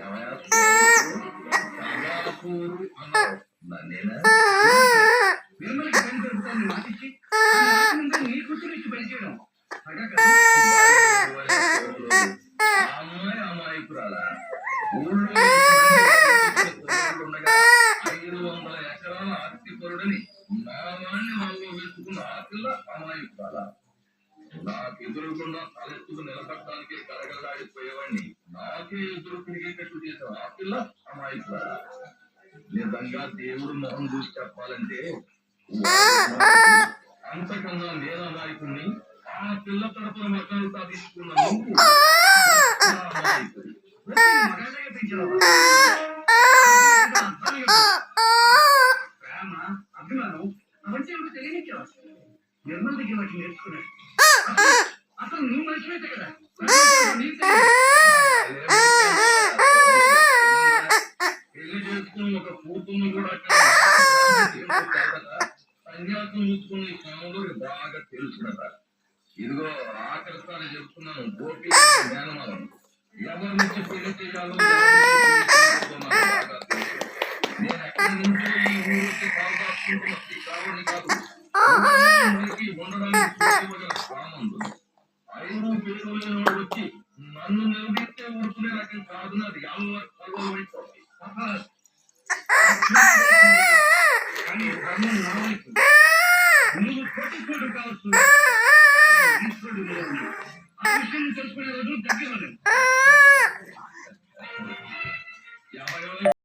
ఏమయ్యా సోదరుడు, సంగాపూరు అన్నావు నన్నేనా? నిర్మలకి పని దొరుకుతాను మాటిచ్చి ముందే నీ కూతురు ఇచ్చి పని చేయడం అమ్మాయి అమాయకురాలా? ఊళ్ళో ఉండగా 500 ఎకరాల ఆస్తిపరుడని నామాన్ని వాళ్ళు వెతుకున్న ఆ పిల్ల అమాయకురాలా? నాకెదురుకుండా తలెత్తుకు నిలబడటానికి కలగలాడిపోయేవాడిని నాకే ఎదురు తిరిగేటట్టు చేసిన ఆ పిల్ల అమాయకురాలా? నిజంగా దేవుడు మొహం చూసి చెప్పాలంటే అంతకన్నా నేను అమాయకుడిని. ఆ పిల్ల తరపున మకాలు సాధించుకున్న నువ్వు అమాయకుడి. మగాళ్ళగా పెంచావు ప్రేమ అభిమానం అవన్నీ ఏమిటో తెలియనిచ్చావు. నిర్మల దగ్గర వాటిని నేర్చుకున్నాడు. అసలు నువ్వు మనిషివైతే కదా పెళ్లి చేసుకుని ఒక కూతుర్ని కూడా సన్యాసం చూసుకుని స్వాములు బాగా తెలుసునట. ఇదిగో ఆఖరిసారి చెప్తున్నాను, గోపి జ్ఞానమానం ఎవరి నుంచి పెళ్లి చేయాలో బాగా తెలుసు. నేను ఎక్కడి నుంచో ఈ ఊరికి కాపాడుకుంటున్న కావని కాదు, ఉండడానికి స్వామందు 5 పేరు లేనివాడు వచ్చి నన్ను నిలదీస్తే ఊరుకునే రకం కాదు. నాది కానీ ధర్మం